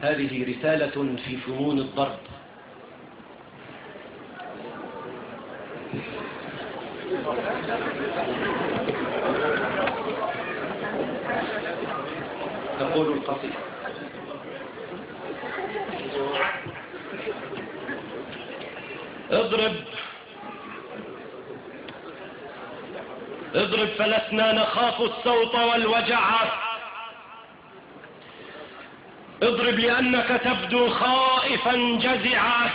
هذه رسالة في فنون الضرب. تقول القصيدة: اضرب اضرب فلسنا نخاف الصوت والوجع، اضرب لأنك تبدو خائفا جزعا.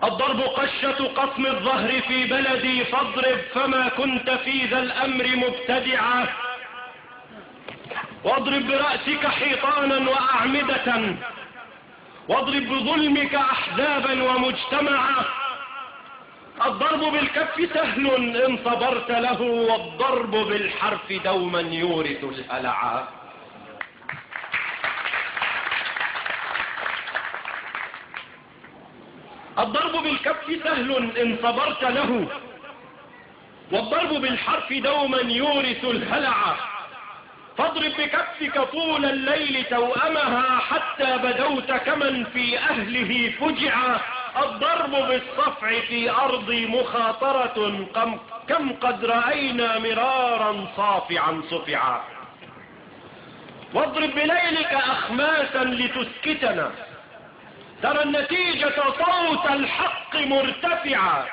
الضرب قشة قصم الظهر في بلدي، فاضرب فما كنت في ذا الأمر مبتدعا. واضرب برأسك حيطانا وأعمدة، واضرب بظلمك أحزابا ومجتمعا. الضرب بالكف سهل إن صبرت له، والضرب بالحرف دوما يورث الهلعا. الضرب بالكف سهل إن صبرت له، والضرب بالحرف دوما يورث الهلعا. فاضرب بكفك طول الليل توأمها، حتى بدوت كمن في أهله فجعا. الضرب بالصفع في أرضي مخاطرة، كم قد رأينا مرارا صافعا صفعا. واضرب بليلك أخماسا لتسكتنا، ترى النتيجة صوت الحق مرتفعا.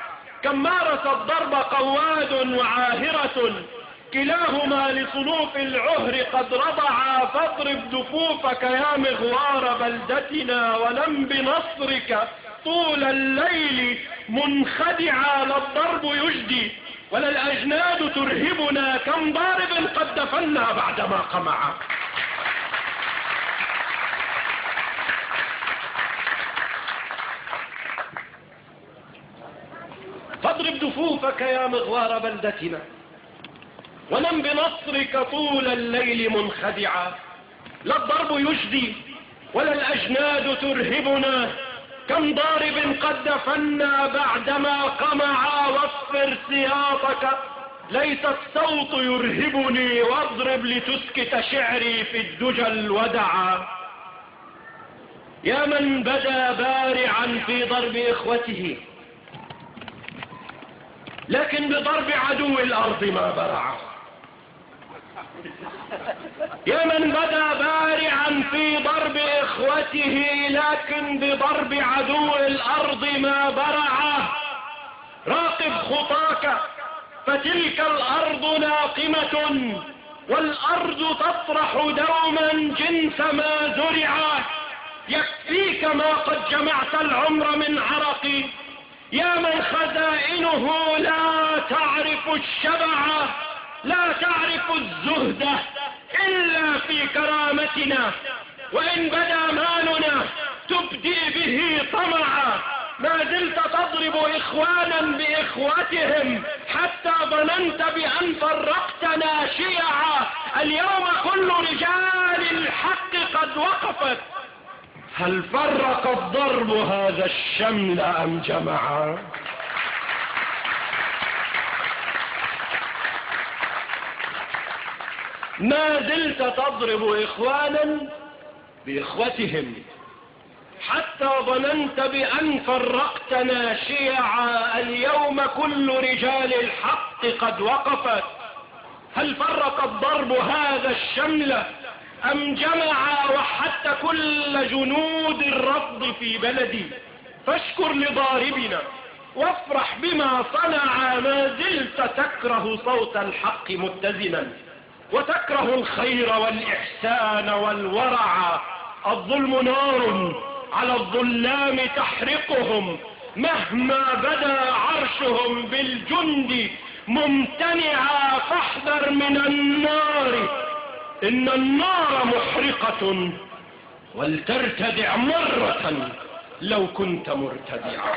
كم مارس الضرب قواد وعاهرة، كلاهما لصنوف العهر قد رضعا. فاضرب دفوفك يا مغوار بلدتنا، ولم بنصرك طول الليل منخدعا. لا الضرب يجدي ولا الأجناد ترهبنا، كم ضارب قد دفنا بعدما قمعا. فاضرب دفوفك يا مغوار بلدتنا، ونم بنصرك طول الليل منخدعا. لا الضرب يجدي ولا الأجناد ترهبنا، كم ضارب قد دفنا بعدما قمعا. واصفر سياطك ليس الصوت يرهبني، واضرب لتسكت شعري في الدجى الودعا. يا من بدا بارعا في ضرب إخوته، لكن بضرب عدو الأرض ما برع. يا من بدا بارعا في ضرب إخوته، لكن بضرب عدو الأرض ما برع. راقب خطاك فتلك الأرض ناقمة، والأرض تطرح دوما جنس ما زرع. يكفيك ما قد جمعت العمر من عرق، يا من خزائنه لا تعرف الشبع. لا تعرف الزهد إلا في كرامتنا، وإن بدا مالنا تبدي به طمعا. ما زلت تضرب إخوانا بإخوتهم، حتى ظننت بأن فرقتنا شيعا. اليوم كل رجال الحق قد وقفت، هل فرق الضرب هذا الشمل أم جمعا؟ ما زلت تضرب إخوانا بإخوتهم، حتى ظننت بأن فرقتنا شيعا. اليوم كل رجال الحق قد وقفت، هل فرق الضرب هذا الشمل أم جمع؟ وحتى كل جنود الرفض في بلدي، فاشكر لضاربنا وافرح بما صنع. ما زلت تكره صوت الحق متزنا، وتكره الخير والإحسان والورع. الظلم نار على الظلام تحرقهم، مهما بدا عرشهم بالجند ممتنعا. فاحذر من النار، إن النار محرقة، ولترتدع مرة لو كنت مرتدعا.